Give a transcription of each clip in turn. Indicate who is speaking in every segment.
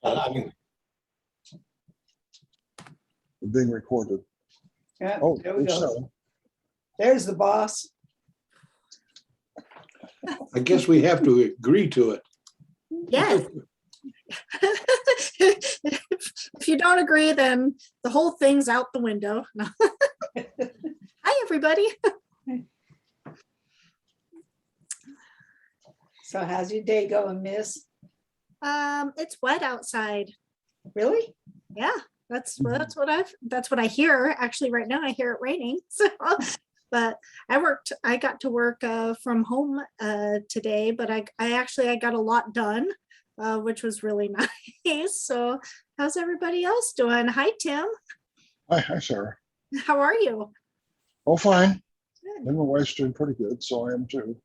Speaker 1: I mean,
Speaker 2: Being recorded.
Speaker 3: Yeah,
Speaker 2: Oh,
Speaker 3: there we go.
Speaker 2: so
Speaker 3: There's the boss.
Speaker 1: I guess we have to agree to it.
Speaker 4: Yes. If you don't agree, then the whole thing's out the window. No. Hi, everybody.
Speaker 3: So how's your day going, miss?
Speaker 4: It's wet outside.
Speaker 3: Really?
Speaker 4: Yeah, that's what I hear. Actually, right now I hear it raining. So, but I got to work from home today, but I got a lot done, which was really nice. So how's everybody else doing? Hi, Tim.
Speaker 2: hi, Sarah.
Speaker 4: How are you?
Speaker 2: Oh, fine.
Speaker 4: Good.
Speaker 2: And my wife's doing pretty good, so I am too.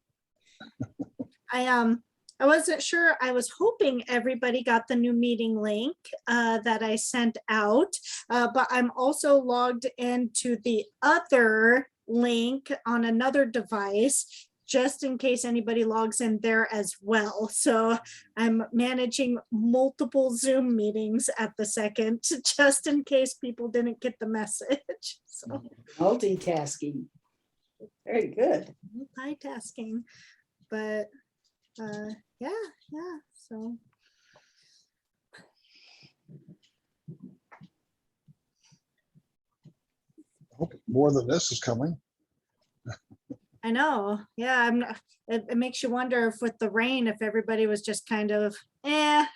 Speaker 4: I wasn't sure. I was hoping everybody got the new meeting link that I sent out, but I'm also logged into the other link on another device, just in case anybody logs in there as well. So I'm managing multiple Zoom meetings at the second, just in case people didn't get the message. So
Speaker 3: Multitasking. Very good.
Speaker 4: multitasking, but yeah, so
Speaker 2: I hope more than this is coming.
Speaker 4: I know, yeah, it makes you wonder if with the rain, if everybody was just kind of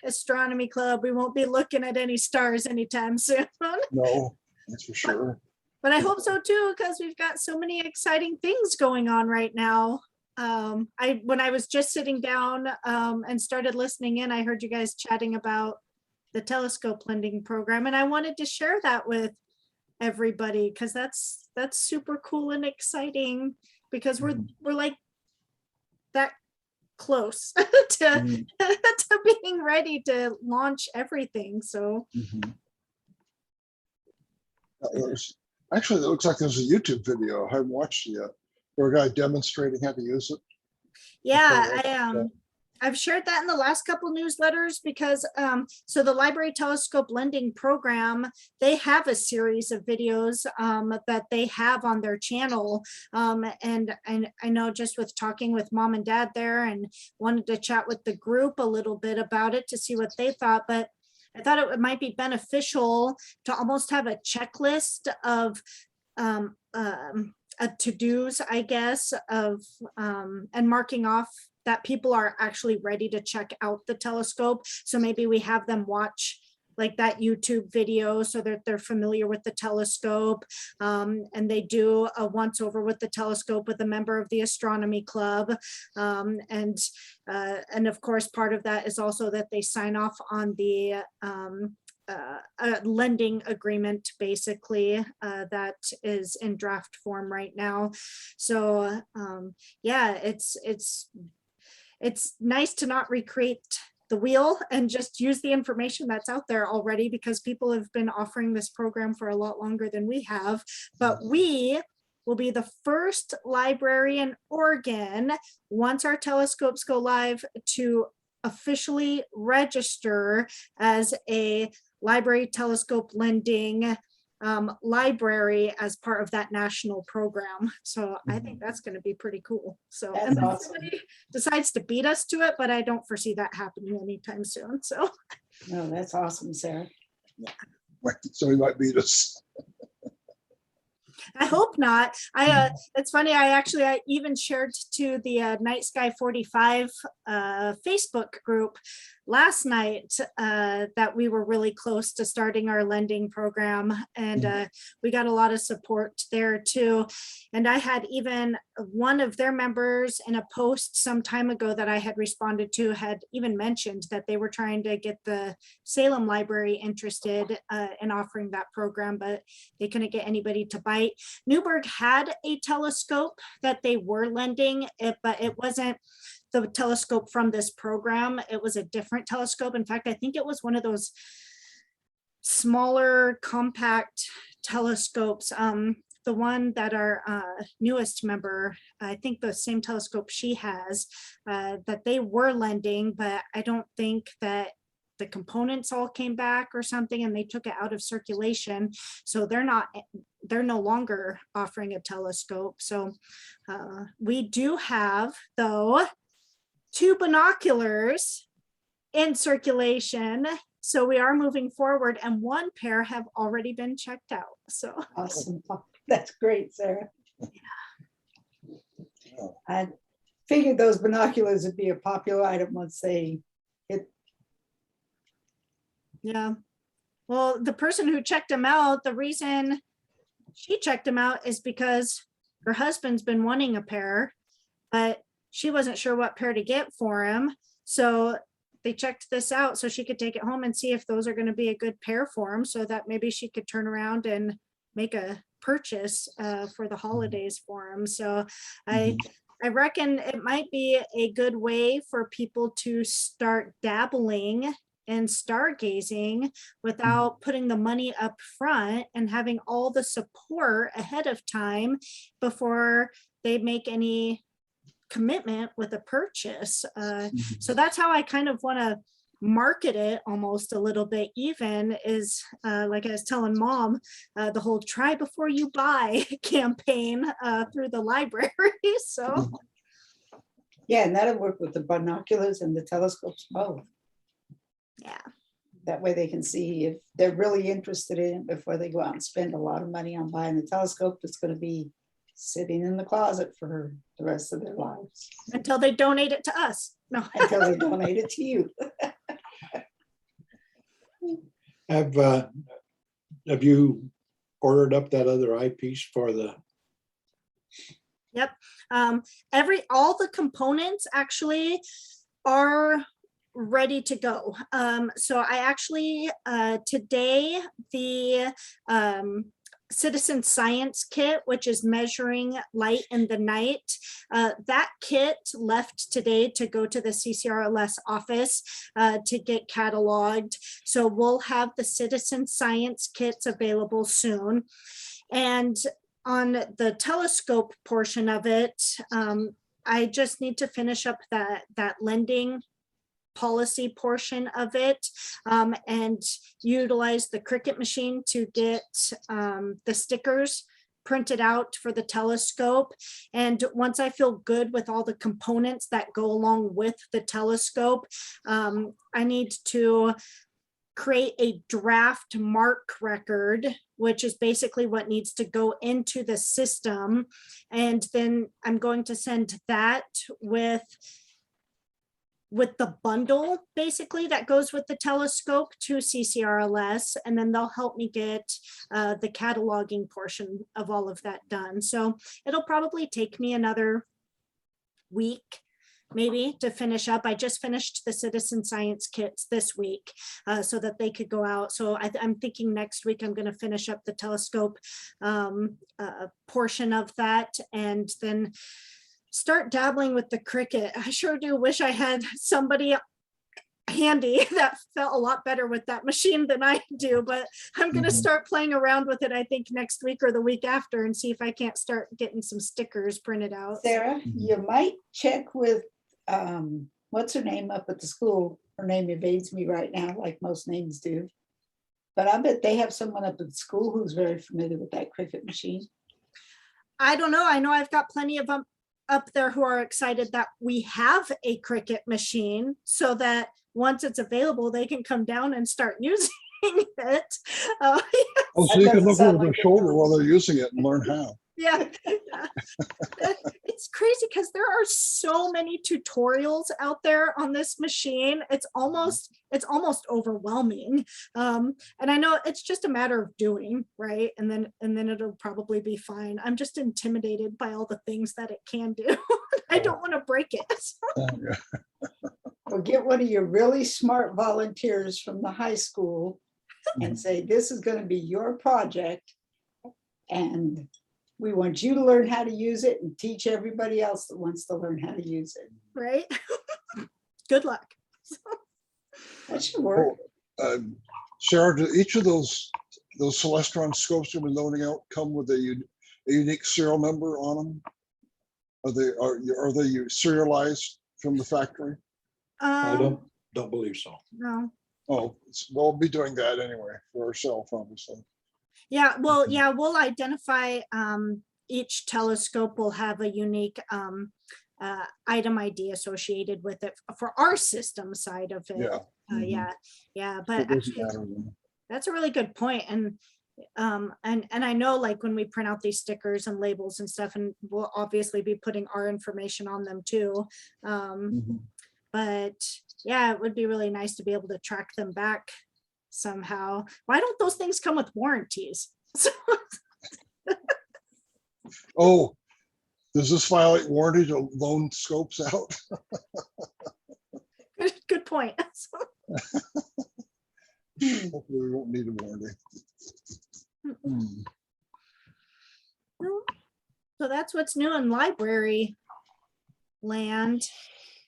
Speaker 4: astronomy club, we won't be looking at any stars anytime soon.
Speaker 2: No, that's for sure.
Speaker 4: But I hope so too, because we've got so many exciting things going on right now. When I was just sitting down and started listening in, I heard you guys chatting about the telescope lending program, and I wanted to share that with everybody because that's super cool and exciting, because we're like that close to
Speaker 2: Mhm.
Speaker 4: to being ready to launch everything. So
Speaker 2: Mhm. Actually, it looks like there's a YouTube video. I haven't watched it yet. Where a guy demonstrating how to use it.
Speaker 4: yeah, I've shared that in the last couple newsletters because so the Library Telescope Lending Program, they have a series of videos that they have on their channel. And I know just with talking with mom and dad there and wanted to chat with the group a little bit about it to see what they thought, but I thought it might be beneficial to almost have a checklist of to-dos, I guess, of and marking off that people are actually ready to check out the telescope. So maybe we have them watch like that YouTube video so that they're familiar with the telescope. And they do a once over with the telescope with a member of the astronomy club. And of course, part of that is also that they sign off on the a lending agreement, basically, that is in draft form right now. So yeah, it's nice to not recreate the wheel and just use the information that's out there already, because people have been offering this program for a lot longer than we have. But we will be the first library in Oregon, once our telescopes go live, to officially register as a library telescope lending library as part of that national program. So I think that's going to be pretty cool. So
Speaker 3: That's
Speaker 4: unless
Speaker 3: awesome.
Speaker 4: somebody decides to beat us to it, but I don't foresee that happening anytime soon. So
Speaker 3: No, that's awesome, Sarah.
Speaker 2: Somebody might beat us.
Speaker 4: I hope not. It's funny. I even shared to the Night Sky 45 Facebook group last night that we were really close to starting our lending program, and we got a lot of support there too. And I had even one of their members in a post some time ago that I had responded to had even mentioned that they were trying to get the Salem Library interested in offering that program, but they couldn't get anybody to bite. Newburgh had a telescope that they were lending, but it wasn't the telescope from this program. It was a different telescope. In fact, I think it was one of those smaller compact telescopes. The one that our newest member, I think the same telescope she has, that they were lending, but I don't think that the components all came back or something, and they took it out of circulation. So they're no longer offering a telescope. So we do have, though, 2 binoculars in circulation. So we are moving forward, and 1 pair have already been checked out. So
Speaker 3: Awesome. That's great, Sarah.
Speaker 2: Yeah.
Speaker 3: I figured those binoculars would be a popular item once they hit.
Speaker 4: yeah. Well, the person who checked them out, the reason she checked them out is because her husband's been wanting a pair, but she wasn't sure what pair to get for him. So they checked this out so she could take it home and see if those are going to be a good pair for him, so that maybe she could turn around and make a purchase for the holidays for him. So I reckon it might be a good way for people to start dabbling and stargazing without putting the money up front and having all the support ahead of time before they make any commitment with a purchase. So that's how I kind of want to market it almost a little bit, even is like I was telling Mom, the whole try before you buy campaign through the library. So
Speaker 3: Yeah, and that'll work with the binoculars and the telescopes both.
Speaker 4: yeah.
Speaker 3: That way they can see if they're really interested in it before they go out and spend a lot of money on buying the telescope that's going to be sitting in the closet for the rest of their lives
Speaker 4: Until they donate it to us. No.
Speaker 3: until they donate it to you.
Speaker 1: Have you ordered up that other eyepiece for the?
Speaker 4: Yep. All the components actually are ready to go. So I actually, today, the citizen science kit, which is measuring light in the night, that kit left today to go to the CCRLS office to get cataloged. So we'll have the citizen science kits available soon. And on the telescope portion of it, I just need to finish up that lending policy portion of it, and utilize the Cricut machine to get the stickers printed out for the telescope. And once I feel good with all the components that go along with the telescope, I need to create a draft mark record, which is basically what needs to go into the system. And then I'm going to send that with the bundle basically that goes with the telescope to CCRLS, and then they'll help me get the cataloging portion of all of that done. So it'll probably take me another week maybe to finish up. I just finished the citizen science kits this week so that they could go out. So I'm thinking next week I'm going to finish up the telescope portion of that, and then start dabbling with the Cricut. I sure do wish I had somebody handy that felt a lot better with that machine than I do, but I'm going to start playing around with it, I think next week or the week after, and see if I can't start getting some stickers printed out.
Speaker 3: Sarah, you might check with, what's her name up at the school? Her name evades me right now, like most names do. But I bet they have someone up at the school who's very familiar with that Cricut machine.
Speaker 4: I don't know. I know I've got plenty of them up there who are excited that we have a Cricut machine, so that once it's available, they can come down and start using it.
Speaker 2: Oh, so
Speaker 3: That
Speaker 2: you can
Speaker 3: doesn't
Speaker 2: look
Speaker 3: sound
Speaker 2: over their
Speaker 3: like a
Speaker 2: shoulder
Speaker 3: problem.
Speaker 2: while they're using it and learn how.
Speaker 4: Yeah. It's crazy because there are so many tutorials out there on this machine. It's almost overwhelming. And I know it's just a matter of doing, right? And then it'll probably be fine. I'm just intimidated by all the things that it can do. I don't want to break it.
Speaker 2: Oh, yeah.
Speaker 3: Or get one of your really smart volunteers from the high school and say, this is going to be your project. And we want you to learn how to use it and teach everybody else that wants to learn how to use it.
Speaker 4: Right? Good luck.
Speaker 3: That should work.
Speaker 2: Sarah, do each of those Celestron scopes you've been loaning out come with a unique serial number on them? Are they serialized from the factory?
Speaker 1: I don't believe so.
Speaker 4: No.
Speaker 2: Oh, we'll be doing that anyway for ourselves, obviously.
Speaker 4: Yeah, well, yeah, we'll identify, each telescope will have a unique item ID associated with it for our system side of it.
Speaker 2: Yeah. Mhm.
Speaker 4: Yeah,
Speaker 2: It
Speaker 4: but
Speaker 2: doesn't
Speaker 4: actually,
Speaker 2: matter then.
Speaker 4: that's a really good point. And I know, like, when we print out these stickers and labels and stuff, and we'll obviously be putting our information on them too.
Speaker 2: Mhm.
Speaker 4: But yeah, it would be really nice to be able to track them back somehow. Why don't those things come with warranties?
Speaker 2: Oh, does this violate warranty to loan scopes out?
Speaker 4: Good point.
Speaker 2: Hopefully we won't need a warranty. Hmm.
Speaker 4: So that's what's new in library land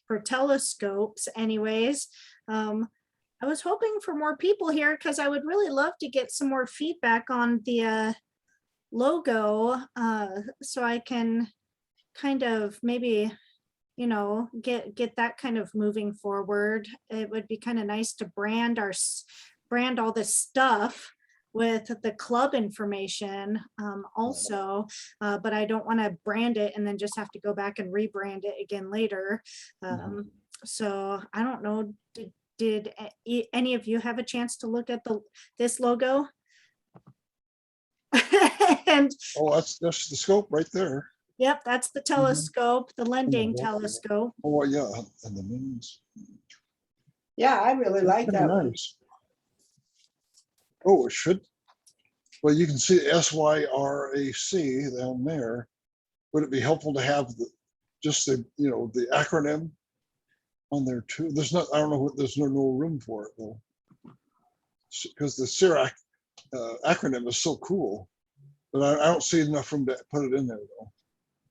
Speaker 4: for telescopes anyways. I was hoping for more people here because I would really love to get some more feedback on the logo, so I can kind of maybe, get that kind of moving forward. It would be kind of nice to brand brand all this stuff with the club information, also, but I don't want to brand it and then just have to go back and rebrand it again later. So I don't know, did any of you have a chance to look at this logo? And
Speaker 2: Oh, that's the scope right there.
Speaker 4: yep, that's the telescope, the lending telescope.
Speaker 2: Oh, yeah, and the moons.
Speaker 3: Yeah, I really like
Speaker 2: Pretty
Speaker 3: that one.
Speaker 2: nice. Oh, it should. Well, you can see SYRAC down there. Would it be helpful to have just the acronym on there too? There's not. I don't know what. There's no room for it though, because the SYRAC acronym is so cool. But I don't see enough room to put it in there though.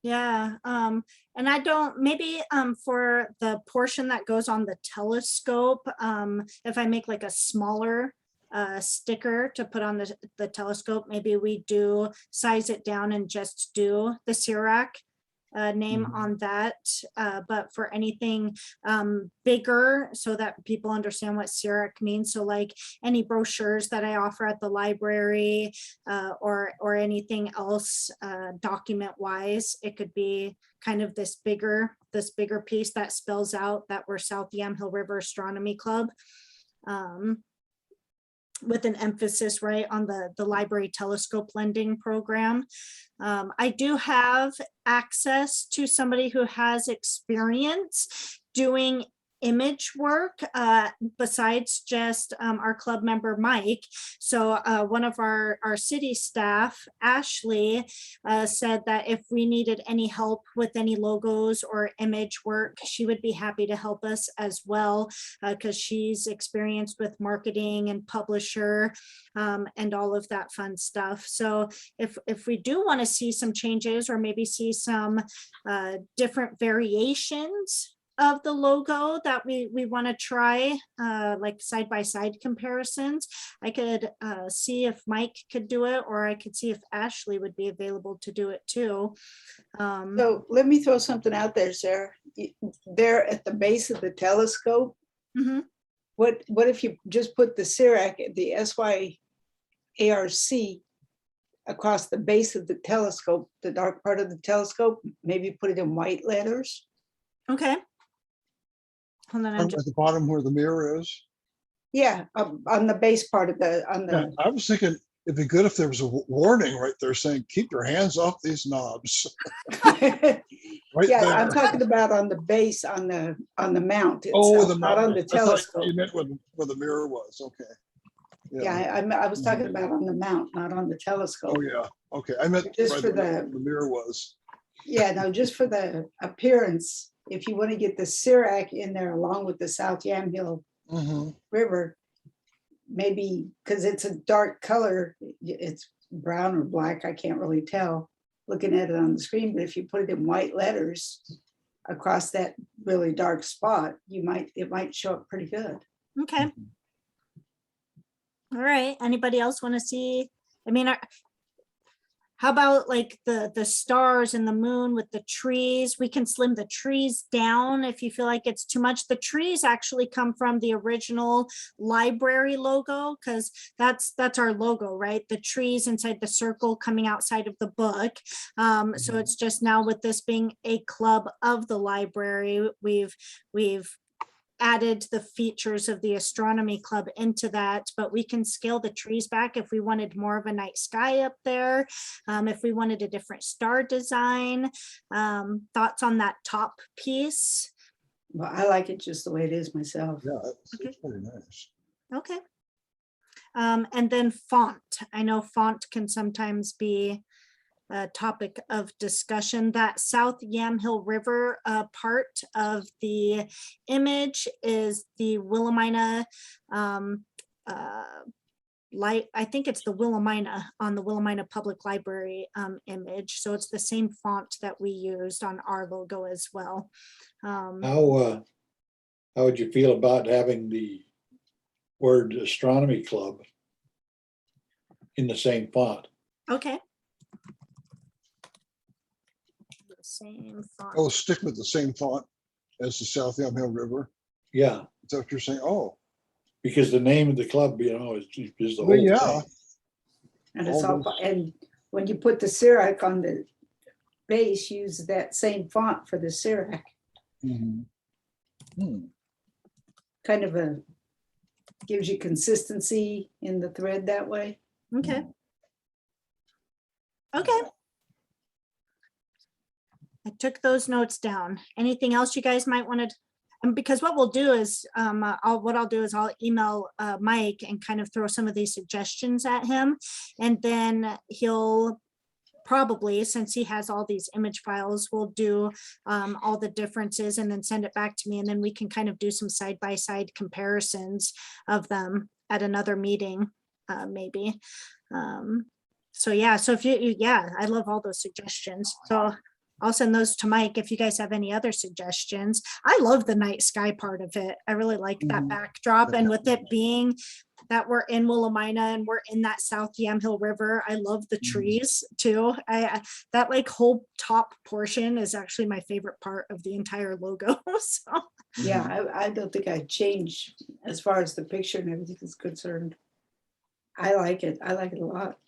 Speaker 4: Yeah, and I don't, maybe for the portion that goes on the telescope, if I make like a smaller sticker to put on the telescope, maybe we do size it down and just do the SYRAC name on that. But for anything bigger, so that people understand what SYRAC means, so like any brochures that I offer at the library, or anything else document wise, it could be kind of this bigger piece that spells out that we're South Yamhill River Astronomy Club, with an emphasis right on the library telescope lending program. I do have access to somebody who has experience doing image work, besides just our club member Mike. So one of our city staff, Ashley, said that if we needed any help with any logos or image work, she would be happy to help us as well, because she's experienced with marketing and publisher, and all of that fun stuff. So if we do want to see some changes, or maybe see some different variations of the logo that we want to try, like side-by-side comparisons, I could see if Mike could do it, or I could see if Ashley would be available to do it too.
Speaker 3: So let me throw something out there, Sarah. There at the base of the telescope,
Speaker 4: Mhm.
Speaker 3: what if you just put the SYRAC, the SYARC across the base of the telescope, the dark part of the telescope, maybe put it in white letters?
Speaker 4: Okay. Hold on,
Speaker 2: At the bottom where the mirror is.
Speaker 3: Yeah, on the base part of the, on
Speaker 2: Yeah,
Speaker 3: the,
Speaker 2: I was thinking it'd be good if there was a warning right there saying, keep your hands off these knobs. Right
Speaker 3: yeah,
Speaker 2: there.
Speaker 3: I'm talking about on the base, on the mount
Speaker 2: Oh,
Speaker 3: itself,
Speaker 2: the
Speaker 3: not on
Speaker 2: mount.
Speaker 3: the
Speaker 2: I thought
Speaker 3: telescope.
Speaker 2: you meant where the mirror was. Okay.
Speaker 3: Yeah, I was talking about on the mount, not on the telescope.
Speaker 2: Oh, yeah. Okay. I meant
Speaker 3: Just
Speaker 2: where
Speaker 3: for
Speaker 2: the mirror was.
Speaker 3: Yeah, no, just for the appearance, if you want to get the SYRAC in there along with the South Yamhill River, maybe, because it's a dark color, it's brown or black, I can't really tell looking at it on the screen, but if you put it in white letters across that really dark spot, it might show up pretty good.
Speaker 4: Okay. All right. Anybody else want to see? I mean, How about like the stars and the moon with the trees? We can slim the trees down if you feel like it's too much. The trees actually come from the original library logo, because that's our logo, right? The trees inside the circle coming outside of the book. So it's just now with this being a club of the library, we've added the features of the astronomy club into that, but we can scale the trees back if we wanted more of a night sky up there, if we wanted a different star design. Thoughts on that top piece?
Speaker 3: Well, I like it just the way it is myself.
Speaker 2: Yeah, it's pretty nice.
Speaker 4: Okay. And then font. I know font can sometimes be a topic of discussion. That South Yamhill River part of the image is the Willamina I think it's the Willamina on the Willamina Public Library image. So it's the same font that we used on our logo as well.
Speaker 1: How would you feel about having the word Astronomy Club in the same font?
Speaker 4: Okay. The same font.
Speaker 2: Oh, stick with the same font as the South Yamhill River.
Speaker 1: Yeah,
Speaker 2: Is that what you're saying? Oh,
Speaker 1: because the name of the club, is the
Speaker 2: well,
Speaker 1: whole
Speaker 2: yeah.
Speaker 1: thing.
Speaker 3: And it's all,
Speaker 2: Almost.
Speaker 3: and when you put the SYRAC on the base, use that same font for the SYRAC.
Speaker 2: Mhm.
Speaker 3: Kind of gives you consistency in the thread that way.
Speaker 4: Okay. Okay. I took those notes down. Anything else you guys might want to, because what we'll do is, I'll email Mike and kind of throw some of these suggestions at him. And then he'll probably, since he has all these image files, will do all the differences and then send it back to me. And then we can kind of do some side-by-side comparisons of them at another meeting, maybe. So yeah, so if yeah, I love all those suggestions. So I'll send those to Mike if you guys have any other suggestions. I love the night sky part of it. I really like that backdrop, and with it being that we're in Willamina and we're in that South Yamhill River, I love the trees too. That like whole top portion is actually my favorite part of the entire logo. So
Speaker 3: Yeah, I don't think I'd change as far as the picture and everything is concerned. I like it. I like it a lot.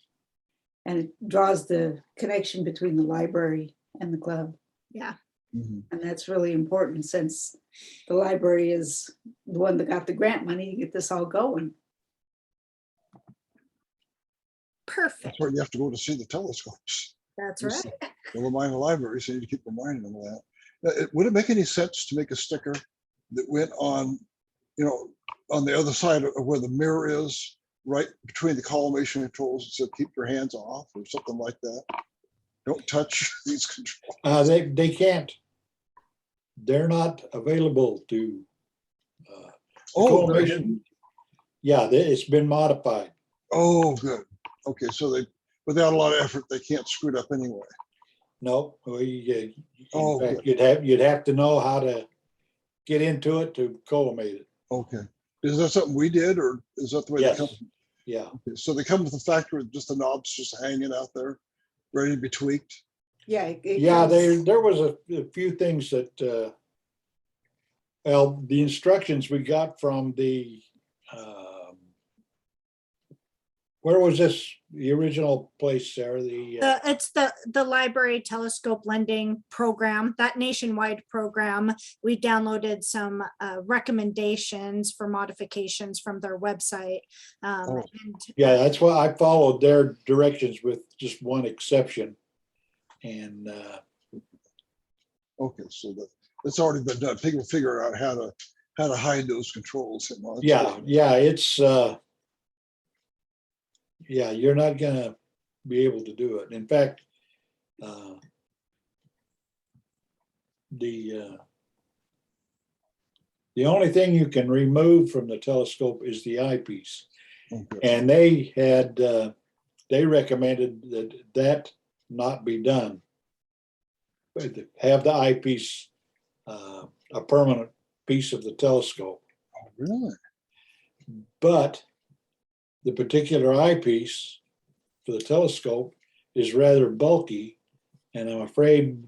Speaker 3: And it draws the connection between the library and the club.
Speaker 4: yeah.
Speaker 2: Mhm.
Speaker 3: And that's really important since the library is the one that got the grant money to get this all going.
Speaker 4: Perfect.
Speaker 2: That's where you have to go to see the telescopes.
Speaker 4: That's
Speaker 2: Yes.
Speaker 4: right.
Speaker 2: The Lamina Library, so you need to keep reminding them of that. Would it make any sense to make a sticker that went on, on the other side of where the mirror is, right between the collimation controls, and said, keep your hands off, or something like that? Don't touch these controls.
Speaker 1: They can't. They're not available to. The
Speaker 2: Oh, very
Speaker 1: collimation-
Speaker 2: good.
Speaker 1: Yeah, it's been modified.
Speaker 2: Oh, good. Okay, so they, without a lot of effort, they can't screw it up anyway.
Speaker 1: No, in
Speaker 2: Oh,
Speaker 1: fact,
Speaker 2: good.
Speaker 1: you'd have to know how to get into it to collimate it.
Speaker 2: Okay. Is that something we did, or is that the way
Speaker 1: Yes.
Speaker 2: they come?
Speaker 1: Yeah,
Speaker 2: Okay, so they come with the factory with just the knobs just hanging out there, ready to be tweaked?
Speaker 3: Yeah.
Speaker 1: yeah. There was a few things that. Well, the instructions we got from the. Where was this? The original place, Sarah?
Speaker 4: It's the library telescope lending program, that nationwide program. We downloaded some recommendations for modifications from their website. And
Speaker 1: Yeah, that's why I followed their directions with just one exception. And
Speaker 2: Okay, so that's already been done. People figure out how to hide those controls. Well, that's
Speaker 1: yeah,
Speaker 2: good.
Speaker 1: yeah, it's yeah, you're not gonna be able to do it. In fact, the only thing you can remove from the telescope is the eyepiece.
Speaker 2: Okay.
Speaker 1: And they recommended that not be done. But have the eyepiece a permanent piece of the telescope.
Speaker 2: Oh, really?
Speaker 1: But the particular eyepiece for the telescope is rather bulky, and I'm afraid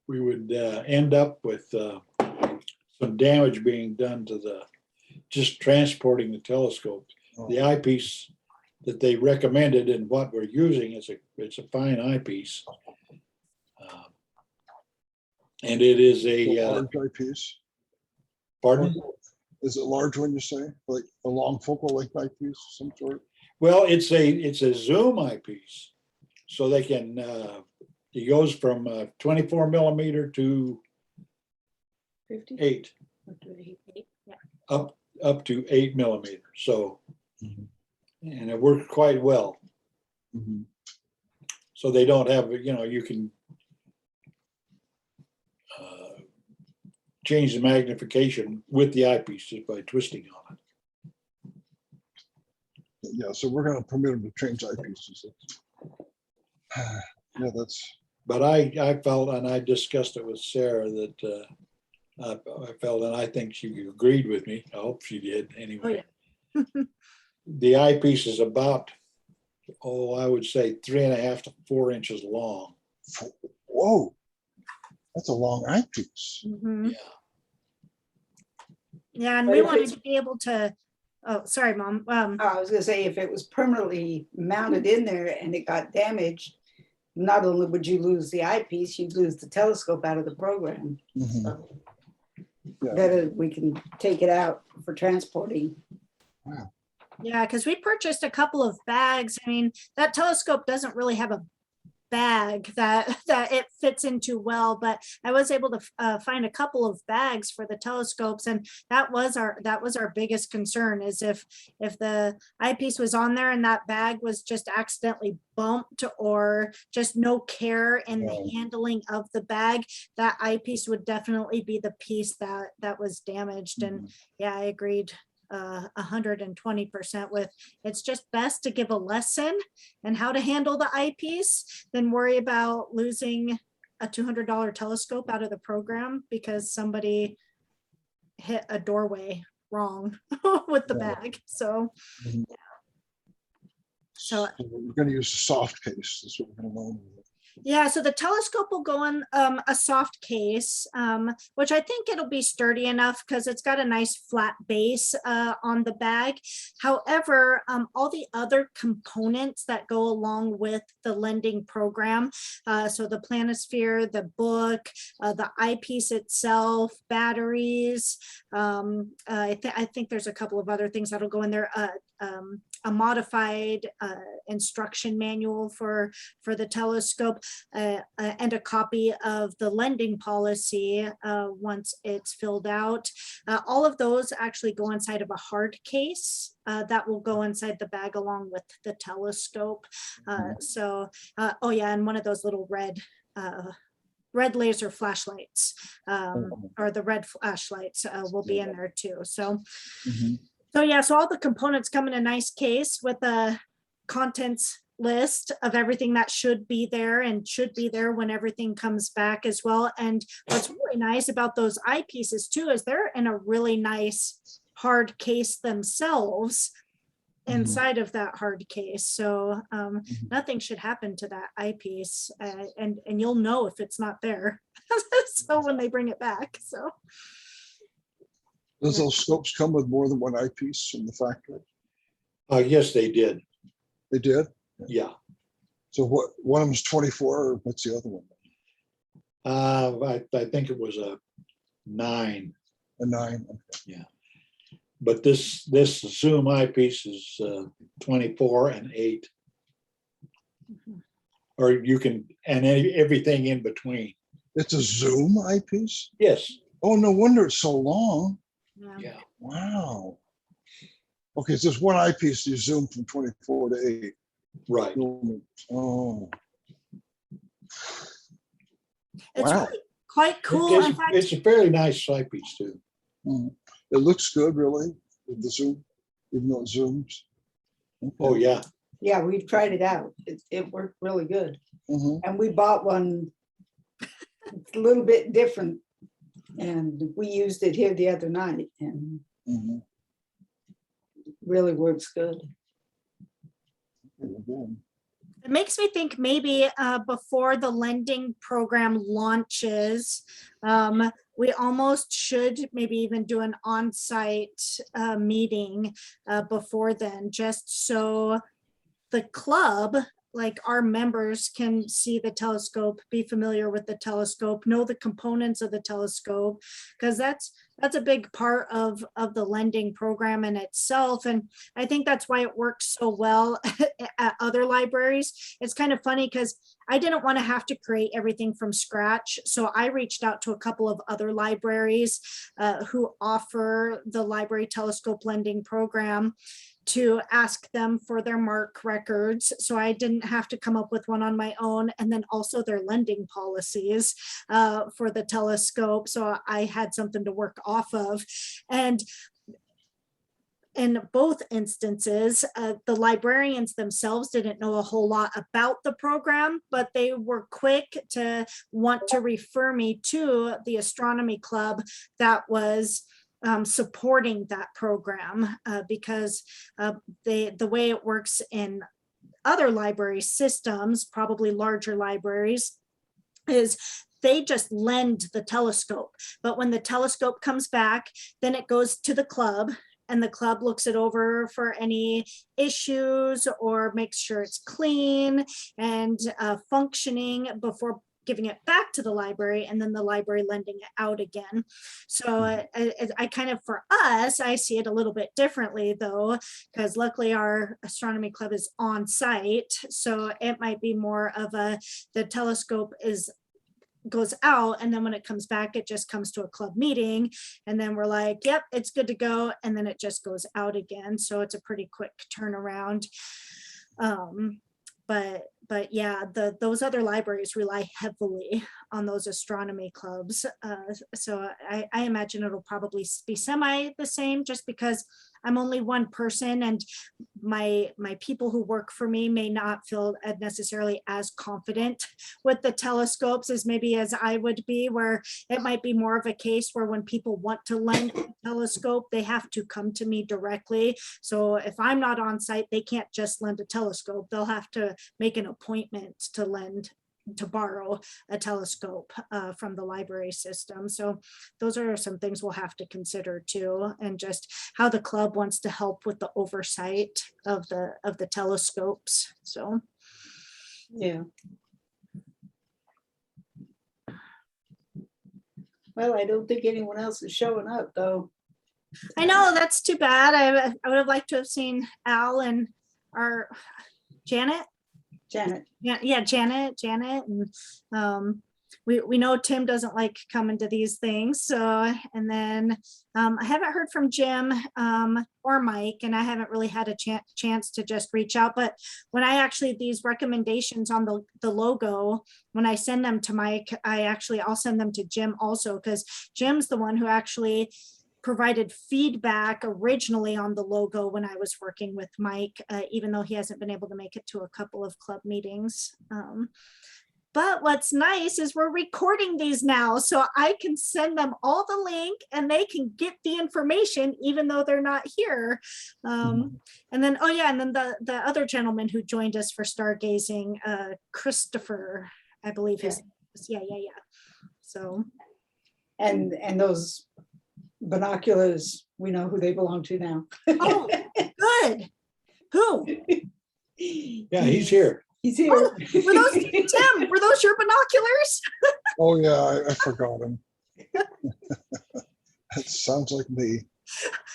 Speaker 1: we would end up with some damage being done to just transporting the telescope. The eyepiece that they recommended and what we're using it's a fine eyepiece. And it is a
Speaker 2: large eyepiece.
Speaker 1: pardon?
Speaker 2: Is it large when you say, like a long focal length eyepiece of some sort?
Speaker 1: Well, it's a zoom eyepiece, so they can. It goes from 24 millimeter to
Speaker 3: 50?
Speaker 1: 8,
Speaker 4: Yeah.
Speaker 1: up to 8 millimeter. So,
Speaker 2: Mhm.
Speaker 1: and it works quite well.
Speaker 2: Mhm.
Speaker 1: So they don't have, you can change the magnification with the eyepiece just by twisting on it.
Speaker 2: Yeah, so we're gonna permit them to change eyepieces. Yeah, that's,
Speaker 1: But I felt, and I discussed it with Sarah, that I felt, and I think she agreed with me. I hope she did anyway.
Speaker 4: Oh, yeah.
Speaker 1: The eyepiece is about, I would say 3.5 to 4 inches long.
Speaker 2: whoa, that's a long eyepiece.
Speaker 4: Mhm.
Speaker 1: Yeah.
Speaker 4: Yeah, and
Speaker 3: But
Speaker 4: we
Speaker 3: if
Speaker 4: wanted
Speaker 3: it's-
Speaker 4: to be able to, oh, sorry, Mom.
Speaker 3: I was gonna say, if it was permanently mounted in there and it got damaged, not only would you lose the eyepiece, you'd lose the telescope out of the program.
Speaker 2: Mhm.
Speaker 3: So
Speaker 2: Yeah.
Speaker 3: better we can take it out for transporting.
Speaker 4: Yeah, because we purchased a couple of bags. I mean, that telescope doesn't really have a bag that it fits into well, but I was able to find a couple of bags for the telescopes, and that was our biggest concern, is if the eyepiece was on there and that bag was just accidentally bumped or just no care in the handling of the bag, that eyepiece would definitely be the piece that was damaged. And yeah, I agreed 120% with, it's just best to give a lesson and how to handle the eyepiece than worry about losing a $200 telescope out of the program because somebody hit a doorway wrong with the bag. So
Speaker 2: Mhm.
Speaker 4: So-
Speaker 2: we're gonna use a soft case. That's what we're gonna learn.
Speaker 4: yeah, so the telescope will go in a soft case, which I think it'll be sturdy enough because it's got a nice flat base on the bag. However, all the other components that go along with the lending program, so the planisphere, the book, the eyepiece itself, batteries, I think there's a couple of other things that'll go in there. A modified instruction manual for the telescope, and a copy of the lending policy once it's filled out. All of those actually go inside of a hard case that will go inside the bag along with the telescope. Oh yeah, and one of those little red laser flashlights, or the red flashlights will be in there too.
Speaker 2: Mhm.
Speaker 4: So yeah, so all the components come in a nice case with a contents list of everything that should be there and should be there when everything comes back as well. And what's really nice about those eyepieces too is they're in a really nice hard case themselves inside of that hard case. So nothing should happen to that eyepiece, and you'll know if it's not there. So when they bring it back. So
Speaker 2: Does those scopes come with more than one eyepiece from the factory?
Speaker 1: Yes, they did.
Speaker 2: They did?
Speaker 1: Yeah.
Speaker 2: So what, one of them is 24, or what's the other one?
Speaker 1: I think it was a 9,
Speaker 2: A 9?
Speaker 1: but this zoom eyepiece is 24 and 8, or you can, and everything in between.
Speaker 2: It's a zoom eyepiece?
Speaker 1: Yes.
Speaker 2: Oh, no wonder it's so long.
Speaker 1: Yeah.
Speaker 2: Wow. Okay, so it's one eyepiece, you zoom from 24 to 8.
Speaker 1: Right.
Speaker 2: Oh,
Speaker 4: it's
Speaker 2: wow.
Speaker 4: really quite cool. In fact,
Speaker 1: It's a fairly nice eyepiece too.
Speaker 2: Mhm. It looks good, really, with the zoom, even though it zooms. Okay.
Speaker 1: Oh, yeah.
Speaker 3: Yeah, we've tried it out. It worked really good.
Speaker 2: Mhm.
Speaker 3: And we bought one a little bit different. And we used it here the other night and
Speaker 2: Mhm.
Speaker 3: really works good.
Speaker 2: Okay, well, good.
Speaker 4: It makes me think maybe before the lending program launches, we almost should maybe even do an on-site meeting before then, just so the club, like our members, can see the telescope, be familiar with the telescope, know the components of the telescope, because that's a big part of the lending program in itself. And I think that's why it works so well at other libraries. It's kind of funny because I didn't want to have to create everything from scratch. So I reached out to a couple of other libraries who offer the library telescope lending program to ask them for their MARC records. So I didn't have to come up with one on my own, and then also their lending policies for the telescope. So I had something to work off of. And in both instances, the librarians themselves didn't know a whole lot about the program, but they were quick to want to refer me to the astronomy club that was supporting that program, because the way it works in other library systems, probably larger libraries, is they just lend the telescope. But when the telescope comes back, then it goes to the club, and the club looks it over for any issues or makes sure it's clean and functioning before giving it back to the library, and then the library lending it out again. So I kind of, for us, I see it a little bit differently though, because luckily our astronomy club is on site. So it might be more of the telescope goes out, and then when it comes back, it just comes to a club meeting, and then we're like, yep, it's good to go, and then it just goes out again. So it's a pretty quick turnaround. But yeah, those other libraries rely heavily on those astronomy clubs. So I imagine it'll probably be semi the same, just because I'm only one person, and my people who work for me may not feel necessarily as confident with the telescopes as maybe as I would be, where it might be more of a case where when people want to lend a telescope, they have to come to me directly. So if I'm not on site, they can't just lend a telescope. They'll have to make an appointment to borrow a telescope from the library system. So those are some things we'll have to consider too, and just how the club wants to help with the oversight of the telescopes. So
Speaker 3: Yeah. Well, I don't think anyone else is showing up though.
Speaker 4: I know that's too bad. I would have liked to have seen Al and our Janet. Yeah, Janet, and we know Tim doesn't like coming to these things. So, and then I haven't heard from Jim or Mike, and I haven't really had a chance to just reach out. But when I actually, these recommendations on the logo, when I send them to Mike, I'll send them to Jim also, because Jim's the one who actually provided feedback originally on the logo when I was working with Mike, even though he hasn't been able to make it to a couple of club meetings. But what's nice is we're recording these now, so I can send them all the link and they can get the information even though they're not here. And then, oh yeah, and then the other gentleman who joined us for stargazing, Christopher, I believe his name is. Yeah. So.
Speaker 3: And those binoculars, we know who they belong to now.
Speaker 4: Oh, good. Who?
Speaker 1: Yeah, he's here.
Speaker 3: He's here.
Speaker 4: Oh, Tim, were those your binoculars?
Speaker 2: Oh yeah, I forgot him. That sounds like me,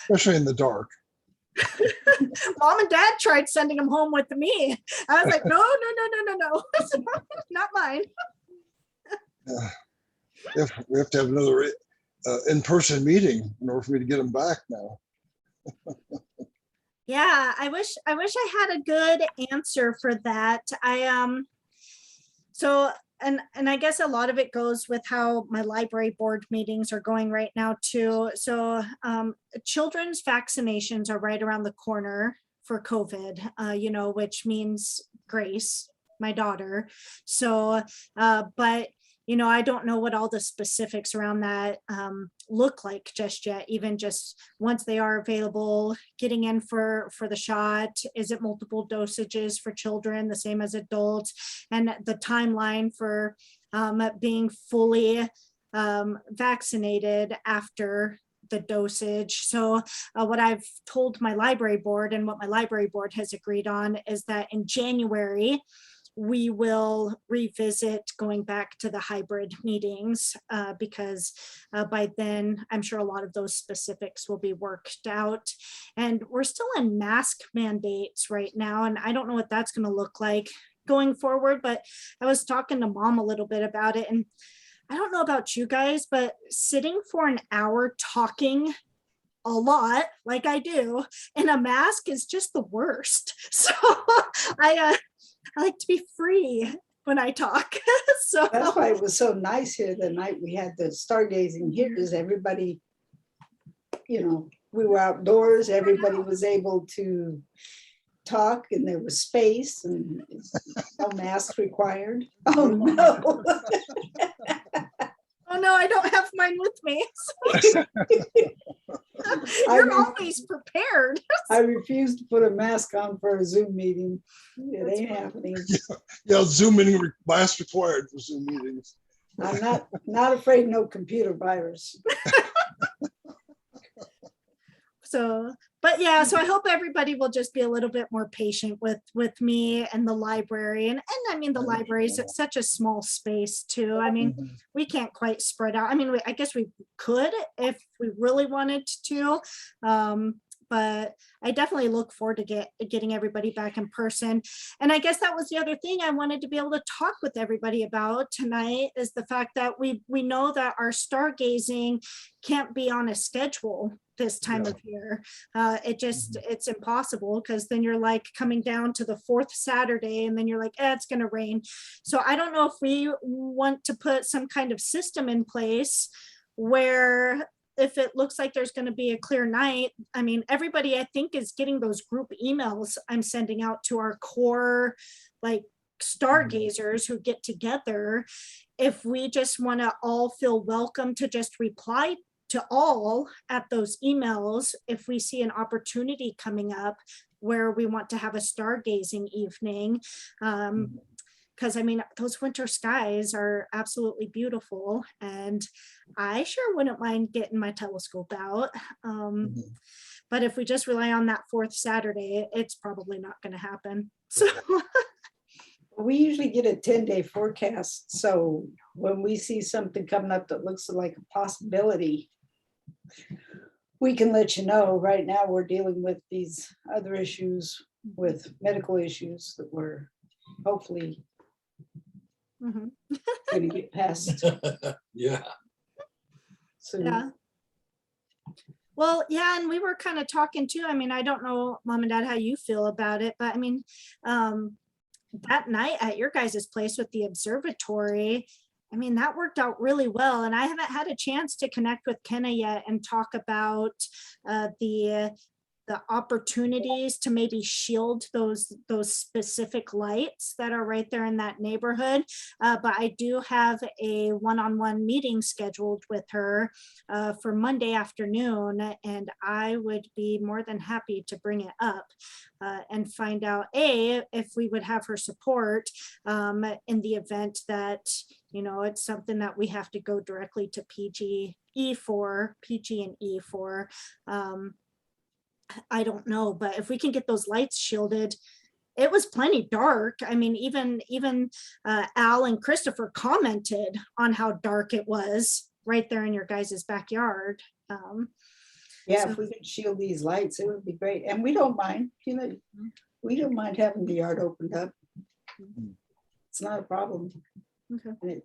Speaker 2: especially in the dark.
Speaker 4: Mom and Dad tried sending them home with me. I was like, no, not mine.
Speaker 2: We have to have another in-person meeting in order for me to get them back now.
Speaker 4: Yeah, I wish I had a good answer for that. So I guess a lot of it goes with how my library board meetings are going right now too. So children's vaccinations are right around the corner for COVID, which means Grace, my daughter. So, but I don't know what all the specifics around that look like just yet, even just once they are available, getting in for the shot. Is it multiple dosages for children, the same as adults? And the timeline for being fully vaccinated after the dosage. So what I've told my library board and what my library board has agreed on is that in January, we will revisit going back to the hybrid meetings because by then I'm sure a lot of those specifics will be worked out. And we're still in mask mandates right now, and I don't know what that's going to look like going forward, but I was talking to Mom a little bit about it, and I don't know about you guys, but sitting for an hour talking a lot like I do in a mask is just the worst. So I like to be free when I talk. So
Speaker 3: That's why it was so nice here the night we had the stargazing here, is everybody, we were outdoors, everybody was able to talk, and there was space and no masks required. Oh, no.
Speaker 4: oh no, I don't have mine with me. You're always prepared.
Speaker 3: I refuse to put a mask on for a Zoom meeting. It ain't happening.
Speaker 2: Yeah, Zoom meeting mask required for Zoom meetings.
Speaker 3: I'm not afraid no computer virus.
Speaker 4: So, but yeah, so I hope everybody will just be a little bit more patient with me and the library. And I mean, the library is such a small space too. I mean, we can't quite spread out. I mean, I guess we could if we really wanted to. But I definitely look forward to getting everybody back in person. And I guess that was the other thing I wanted to be able to talk with everybody about tonight, is the fact that we know that our stargazing can't be on a schedule this time of year. It's impossible, because then you're like coming down to the 4th Saturday and then you're like, it's going to rain. So I don't know if we want to put some kind of system in place where, if it looks like there's going to be a clear night, I mean, everybody I think is getting those group emails I'm sending out to our core, like stargazers who get together. If we just want to all feel welcome to just reply to all at those emails, if we see an opportunity coming up where we want to have a stargazing evening, because I mean, those winter skies are absolutely beautiful, and I sure wouldn't mind getting my telescope out. But if we just rely on that 4th Saturday, it's probably not going to happen. So
Speaker 3: we usually get a 10-day forecast. So when we see something coming up that looks like a possibility, we can let you know. Right now, we're dealing with these other issues, with medical issues that we're hopefully going to get past
Speaker 1: Yeah.
Speaker 3: soon.
Speaker 4: yeah. Well, yeah, and we were kind of talking too. I mean, I don't know, Mom and Dad, how you feel about it, but I mean, that night at your guys' place with the observatory, I mean, that worked out really well. And I haven't had a chance to connect with Kenna yet and talk about the opportunities to maybe shield those specific lights that are right there in that neighborhood. But I do have a one-on-one meeting scheduled with her for Monday afternoon, and I would be more than happy to bring it up and find out, if we would have her support in the event that, it's something that we have to go directly to PG and E for. I don't know, but if we can get those lights shielded, it was plenty dark. I mean, even Al and Christopher commented on how dark it was right there in your guys' backyard.
Speaker 3: Yeah,
Speaker 4: So-
Speaker 3: if we could shield these lights, it would be great. And we don't mind, we don't mind having the yard opened up. It's not a problem.
Speaker 4: Okay.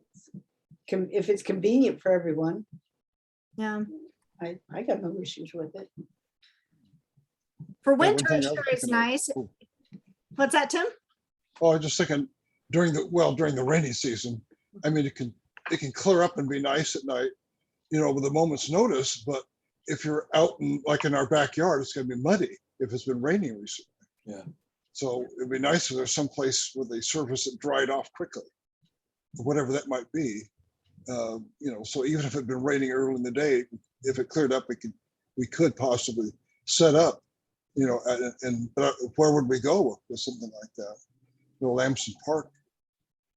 Speaker 3: And if it's convenient for everyone,
Speaker 4: Yeah.
Speaker 3: I got no issues with it.
Speaker 4: For
Speaker 2: Yeah, one
Speaker 4: winter,
Speaker 2: thing I
Speaker 4: it
Speaker 2: was
Speaker 4: sure is
Speaker 2: thinking of-
Speaker 4: nice.
Speaker 2: oh.
Speaker 4: What's that, Tim?
Speaker 2: Oh, I was just thinking during the rainy season, I mean, it can clear up and be nice at night, with a moment's notice. But if you're out in our backyard, it's going to be muddy if it's been raining recently.
Speaker 1: Yeah.
Speaker 2: So it'd be nice if there's some place where they surface it dried off quickly, whatever that might be. So even if it had been raining early in the day, if it cleared up, we could possibly set up, but where would we go with something like that? Lamson Park.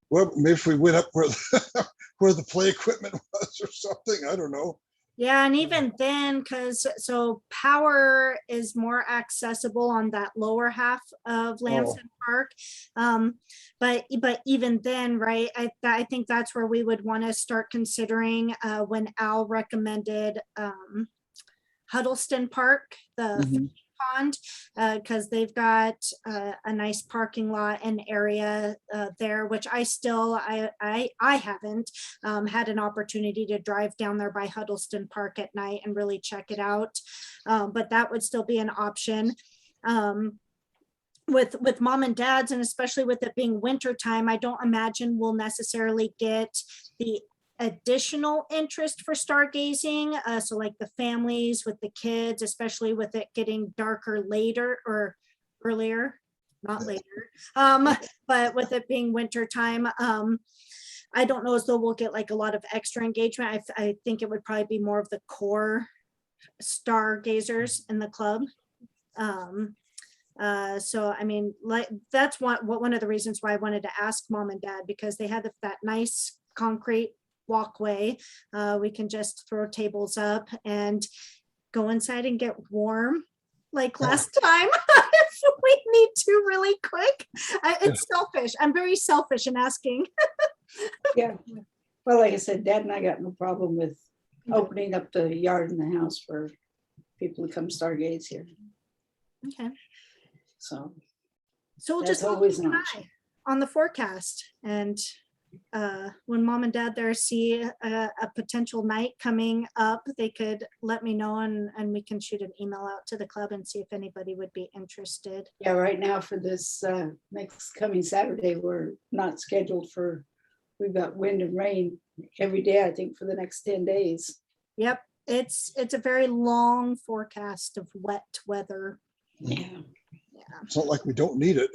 Speaker 2: Well, maybe if we went up where where the play equipment was or something, I don't know.
Speaker 4: Yeah, and even then, because so power is more accessible on that lower half of Lamson Park. But even then, right, I think that's where we would want to start considering when Al recommended Huddleston Park, the pond, because they've got a nice parking lot and area there, which I haven't had an opportunity to drive down there by Huddleston Park at night and really check it out, but that would still be an option. With mom and dads, and especially with it being winter time, I don't imagine we'll necessarily get the additional interest for stargazing. So like the families with the kids, especially with it getting darker later or earlier, not later. But with it being winter time, I don't know as though we'll get like a lot of extra engagement. I think it would probably be more of the core stargazers in the club. So I mean, like that's one of the reasons why I wanted to ask mom and dad, because they had that nice concrete walkway. We can just throw tables up and go inside and get warm like last time if we need to really quick. It's selfish. I'm very selfish in asking.
Speaker 3: Yeah. Well, like I said, Dad and I got no problem with opening up the yard and the house for people to come stargaze here.
Speaker 4: Okay.
Speaker 3: So
Speaker 4: we'll
Speaker 3: that's
Speaker 4: just
Speaker 3: always
Speaker 4: keep
Speaker 3: an
Speaker 4: an
Speaker 3: option.
Speaker 4: eye on the forecast, and when mom and dad there see a potential night coming up, they could let me know, and we can shoot an email out to the club and see if anybody would be interested.
Speaker 3: Yeah, right now for this next coming Saturday, we're not scheduled for, we've got wind and rain every day, I think, for the next 10 days.
Speaker 4: Yep, it's a very long forecast of wet weather.
Speaker 3: Yeah.
Speaker 2: It's not like we don't need it.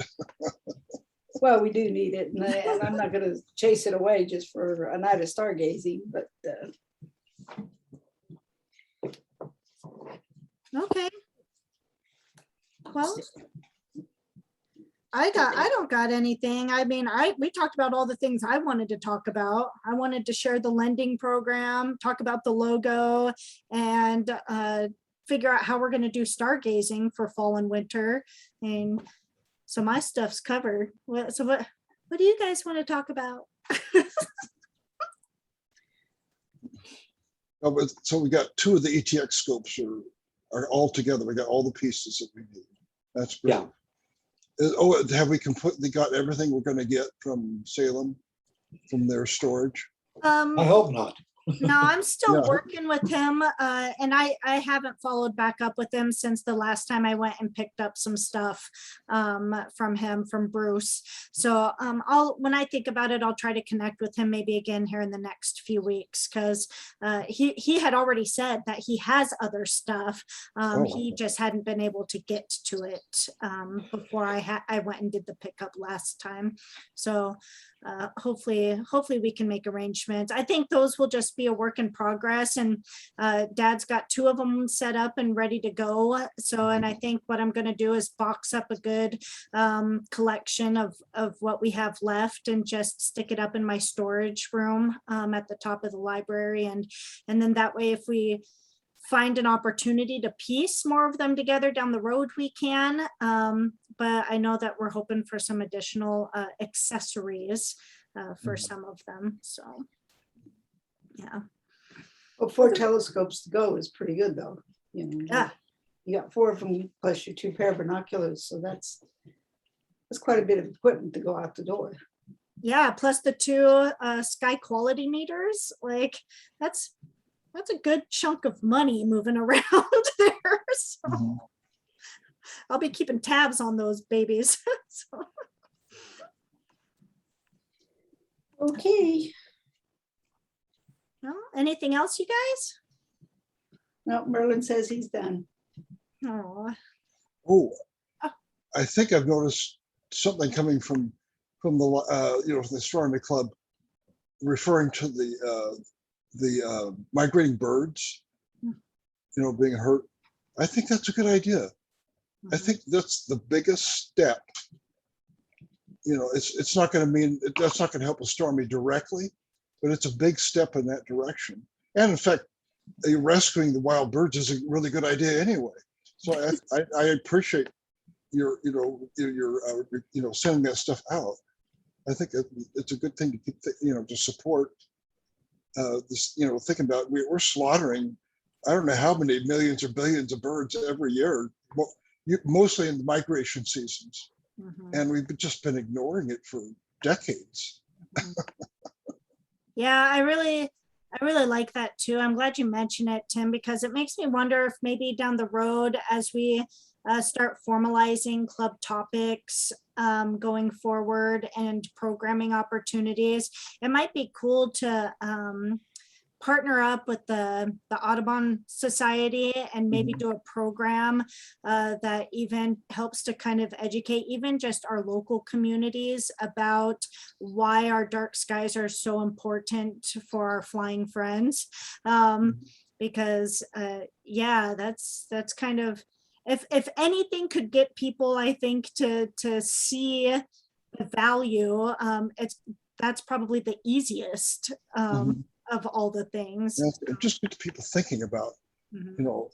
Speaker 3: Well, we do need it, and I'm not going to chase it away just for a night of stargazing, but
Speaker 4: Okay. Well, I don't got anything. I mean, we talked about all the things I wanted to talk about. I wanted to share the lending program, talk about the logo, and figure out how we're going to do stargazing for fall and winter. And so my stuff's covered. What do you guys want to talk about?
Speaker 2: So we got 2 of the ETX scopes are all together. We got all the pieces that we need. That's great.
Speaker 1: Yeah.
Speaker 2: Have we completely got everything we're going to get from Salem, from their storage?
Speaker 1: I hope not.
Speaker 4: No, I'm still
Speaker 2: Yeah.
Speaker 4: working with him, and I haven't followed back up with him since the last time I went and picked up some stuff from Bruce. So when I think about it, I'll try to connect with him maybe again here in the next few weeks, because he had already said that he has other stuff. He just hadn't been able to get to it before I went and did the pickup last time. So hopefully we can make arrangements. I think those will just be a work in progress, and Dad's got 2 of them set up and ready to go. So, and I think what I'm going to do is box up a good collection of what we have left and just stick it up in my storage room at the top of the library, and then that way, if we find an opportunity to piece more of them together down the road, we can. But I know that we're hoping for some additional accessories for some of them. So, yeah.
Speaker 3: well, 4 telescopes to go is pretty good, though.
Speaker 4: Yeah.
Speaker 3: You got 4 of them plus your 2 pair of binoculars, so that's quite a bit of equipment to go out the door.
Speaker 4: Yeah, plus the 2 sky quality meters. Like that's a good chunk of money moving around there. So I'll be keeping tabs on those babies. So.
Speaker 3: Okay.
Speaker 4: Well, anything else, you guys?
Speaker 3: No, Merlin says he's done.
Speaker 4: Oh,
Speaker 2: I think I've noticed something coming from the the Astronomy Club referring to the migrating birds, being hurt. I think that's a good idea. I think that's the biggest step. It's not going to mean that's not going to help a Stormy directly, but it's a big step in that direction. And in fact, rescuing the wild birds is a really good idea anyway. So I appreciate your sending that stuff out. I think it's a good thing to keep, to support this, thinking about we're slaughtering, I don't know how many millions or billions of birds every year, mostly in the migration seasons. And we've just been ignoring it for decades.
Speaker 4: Yeah, I really like that too. I'm glad you mentioned it, Tim, because it makes me wonder if maybe down the road, as we start formalizing club topics going forward and programming opportunities, it might be cool to partner up with the Audubon Society and maybe do a program that even helps to kind of educate even just our local communities about why our dark skies are so important for our flying friends. Because yeah, that's kind of, if anything could get people, I think, to see the value, that's probably the easiest of all the things.
Speaker 2: Just get people thinking about,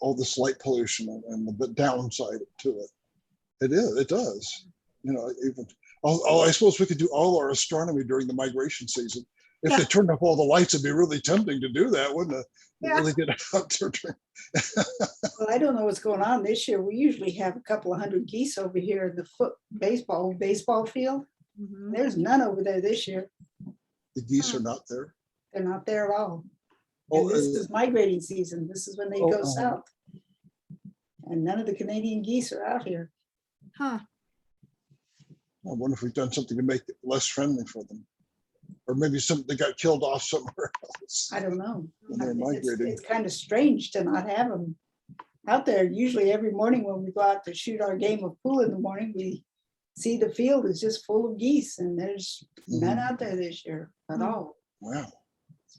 Speaker 2: all this light pollution and the downside to it. It does. Even I suppose we could do all our astronomy during the migration season. If they turned up all the lights, it'd be really tempting to do that, wouldn't it? Really get out there.
Speaker 3: Well, I don't know what's going on this year. We usually have a couple of hundred geese over here in the baseball field. There's none over there this year.
Speaker 2: The geese are not there.
Speaker 3: They're not there at all.
Speaker 2: Oh,
Speaker 3: And this is migrating season. This is when they go south. And none of the Canadian geese are out here.
Speaker 4: Huh.
Speaker 2: I wonder if we've done something to make it less friendly for them. Or maybe they got killed off somewhere else.
Speaker 3: I don't know.
Speaker 2: When they're migrating.
Speaker 3: It's kind of strange to not have them out there. Usually every morning when we go out to shoot our game of pool in the morning, we see the field is just full of geese, and there's none out there this year at all.
Speaker 2: Wow.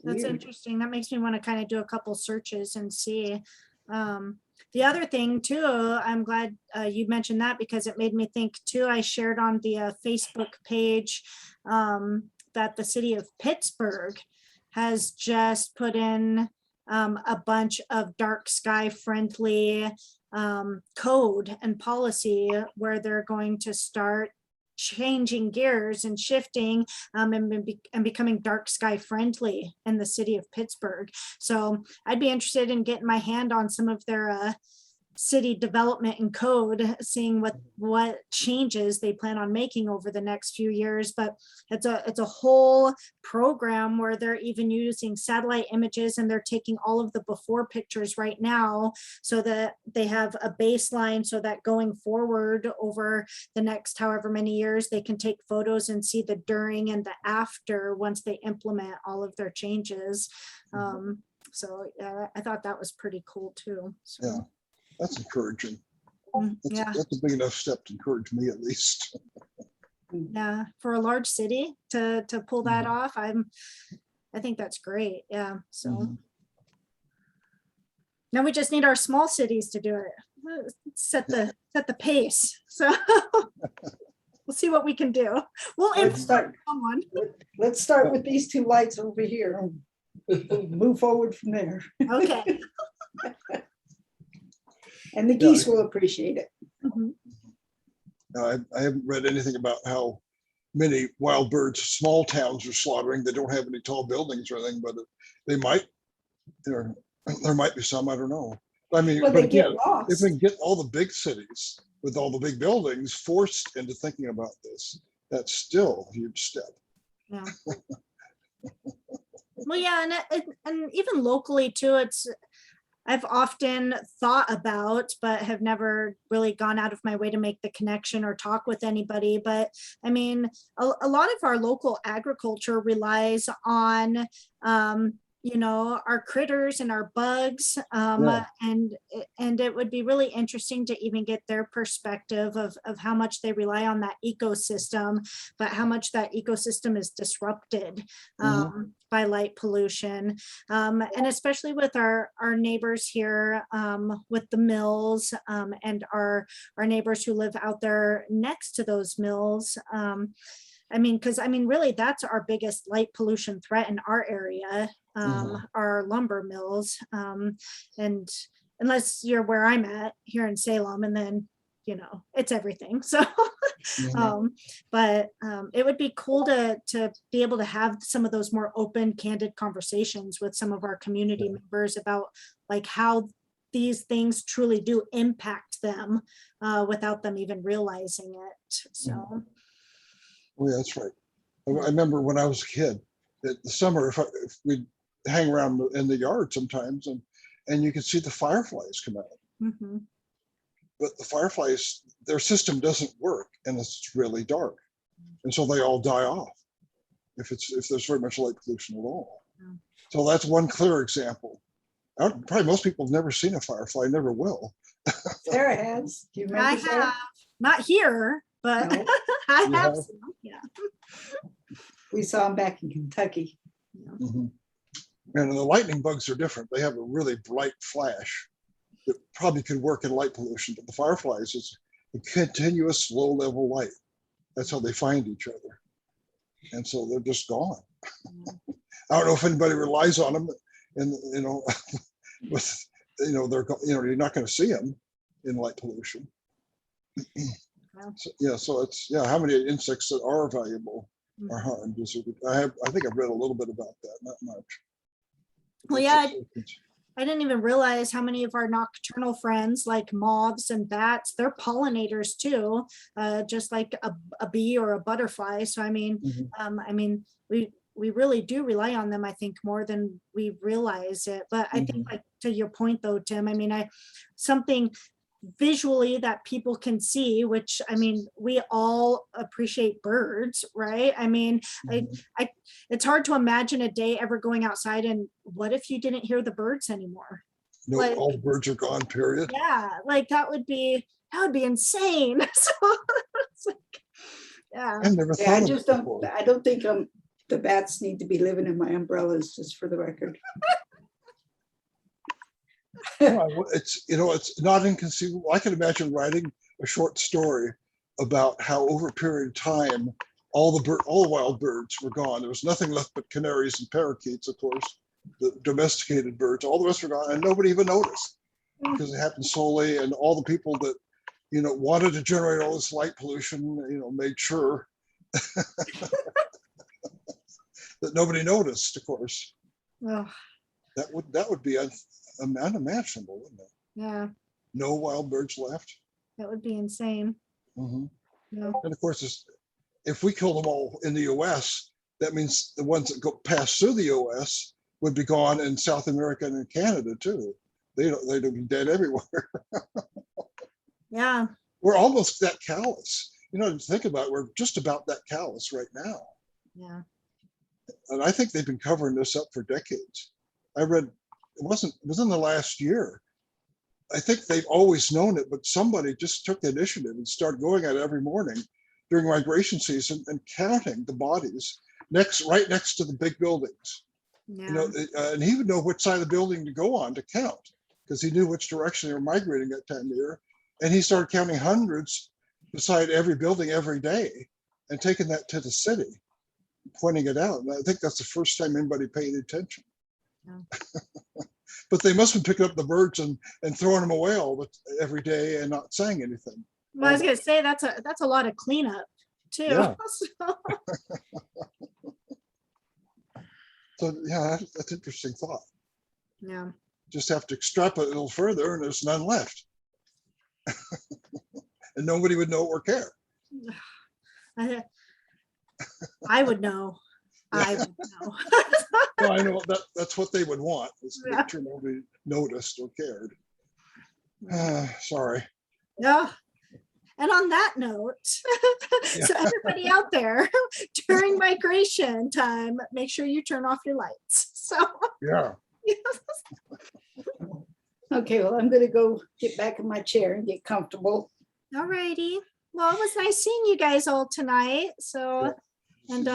Speaker 4: That's interesting. That makes me want to kind of do a couple searches and see. The other thing too, I'm glad you mentioned that, because it made me think too. I shared on the Facebook page that the city of Pittsburgh has just put in a bunch of dark sky friendly code and policy where they're going to start changing gears and shifting and becoming dark sky friendly in the city of Pittsburgh. So I'd be interested in getting my hand on some of their city development and code, seeing what changes they plan on making over the next few years. But it's a whole program where they're even using satellite images, and they're taking all of the before pictures right now so that they have a baseline, so that going forward over the next however many years, they can take photos and see the during and the after once they implement all of their changes. So I thought that was pretty cool too. So.
Speaker 2: Yeah. That's encouraging.
Speaker 4: Yeah.
Speaker 2: That's a big enough step to encourage me, at least.
Speaker 4: Yeah, for a large city to pull that off, I think that's great. Yeah. So now we just need our small cities to do it. Set the pace. So we'll see what we can do. We'll start someone.
Speaker 3: Let's start with these two lights over here and we'll move forward from there.
Speaker 4: Okay.
Speaker 3: And the geese will appreciate it.
Speaker 2: I haven't read anything about how many wild birds small towns are slaughtering. They don't have any tall buildings or anything, but they might. There might be some. I don't know. I mean,
Speaker 3: well,
Speaker 2: but
Speaker 3: they
Speaker 2: again,
Speaker 3: get lost.
Speaker 2: if we can get all the big cities with all the big buildings forced into thinking about this, that's still a huge step.
Speaker 4: Yeah. Well, yeah, and even locally too, I've often thought about, but have never really gone out of my way to make the connection or talk with anybody. But I mean, a lot of our local agriculture relies on, our critters and our bugs. And it would be really interesting to even get their perspective of how much they rely on that ecosystem, but how much that ecosystem is disrupted. by light pollution. And especially with our neighbors here, with the mills, and our neighbors who live out there next to those mills. I mean, because I mean, really, that's our biggest light pollution threat in our area, our lumber mills. And unless you're where I'm at here in Salem, and then, you know, it's everything. So, but it would be cool to be able to have some of those more open, candid conversations with some of our community members about like how these things truly do impact them without them even realizing it. So.
Speaker 2: Oh, yeah, that's right. I remember when I was a kid, that the summer, if we'd hang around in the yard sometimes, and you could see the fireflies come out. But the fireflies, their system doesn't work, and it's really dark, and so they all die off if there's very much light pollution at all. So that's one clear example. Probably most people have never seen a firefly, never will.
Speaker 3: Sarah has. Do you
Speaker 4: I
Speaker 3: remember Sarah?
Speaker 4: have, not here, but
Speaker 3: No.
Speaker 4: I
Speaker 2: You
Speaker 4: have
Speaker 2: have?
Speaker 4: some, yeah.
Speaker 3: We saw them back in Kentucky.
Speaker 2: And the lightning bugs are different. They have a really bright flash that probably could work in light pollution, but the fireflies is a continuous low level light. That's how they find each other. And so they're just gone. I don't know if anybody relies on them, and you know, with you're not going to see them in light pollution. So it's how many insects that are valuable are harmed. I think I've read a little bit about that, not much.
Speaker 4: Well, yeah, I didn't even realize how many of our nocturnal friends, like moths and bats, they're pollinators too, just like a bee or a butterfly. So I mean, we really do rely on them, I think, more than we realize it. But I think, like, to your point though, Tim, I mean, something visually that people can see, which I mean, we all appreciate birds, right? I mean, it's hard to imagine a day ever going outside and what if you didn't hear the birds anymore?
Speaker 2: No,
Speaker 4: Like,
Speaker 2: all the birds are gone, period.
Speaker 4: yeah, like that would be insane. So it's like, yeah.
Speaker 2: I never
Speaker 3: Yeah,
Speaker 2: thought
Speaker 3: I
Speaker 2: of
Speaker 3: just
Speaker 2: it
Speaker 3: don't,
Speaker 2: before.
Speaker 3: I don't think the bats need to be living in my umbrellas, just for the record.
Speaker 2: It's not inconceivable. I can imagine writing a short story about how over a period of time, all the wild birds were gone. There was nothing left but canaries and parakeets, of course, the domesticated birds. All the rest were gone, and nobody even noticed because it happened slowly. And all the people that wanted to generate all this light pollution, made sure that nobody noticed. Of course,
Speaker 4: Oh,
Speaker 2: that would be unimaginable, wouldn't it?
Speaker 4: yeah,
Speaker 2: No wild birds left.
Speaker 4: that would be insane. Yeah.
Speaker 2: And of course, if we kill them all in the US, that means the ones that go pass through the US would be gone in South America and in Canada too. They'd be dead everywhere.
Speaker 4: Yeah.
Speaker 2: We're almost that callous. To think about it, we're just about that callous right now.
Speaker 4: Yeah.
Speaker 2: And I think they've been covering this up for decades. I read it within the last year. I think they've always known it, but somebody just took the initiative and started going at it every morning during migration season and counting the bodies right next to the big buildings.
Speaker 4: Yeah.
Speaker 2: And he would know which side of the building to go on to count because he knew which direction they were migrating that time of year. And he started counting hundreds beside every building every day and taking that to the city, pointing it out. And I think that's the first time anybody paid attention.
Speaker 4: Yeah.
Speaker 2: But they must have been picking up the birds and throwing them away every day and not saying anything.
Speaker 4: Well, I was gonna say that's a lot of cleanup too.
Speaker 2: Yeah.
Speaker 4: So,
Speaker 2: So yeah, that's an interesting thought.
Speaker 4: yeah.
Speaker 2: Just have to extrapolate a little further and there's none left. And nobody would know or care.
Speaker 4: I would know. I would know.
Speaker 2: No, I know that's what they would want, is to
Speaker 4: Yeah.
Speaker 2: make sure nobody noticed or cared. Sorry.
Speaker 4: Yeah. And on that note, so everybody out there, during migration time, make sure you turn off your lights. So,
Speaker 2: Yeah.
Speaker 3: Okay, well, I'm gonna go get back in my chair and get comfortable.
Speaker 4: all righty. Well, it was nice seeing you guys all tonight. So, and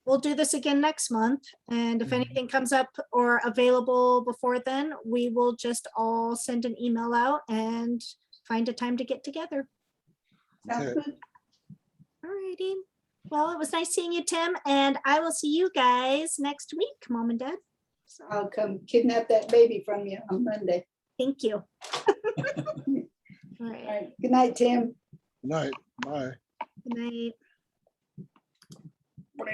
Speaker 4: we'll do this again next month. And if anything comes up or available before then, we will just all send an email out and find a time to get together.
Speaker 3: Sounds
Speaker 2: Okay.
Speaker 3: good.
Speaker 4: Alrighty. Well, it was nice seeing you, Tim, and I will see you guys next week, Mom and Dad. So,
Speaker 3: I'll come kidnap that baby from you on Monday.
Speaker 4: thank you. All
Speaker 3: All
Speaker 4: right.
Speaker 3: right. Good night, Tim.
Speaker 2: Good night. Bye.
Speaker 4: Good night.
Speaker 1: Yeah.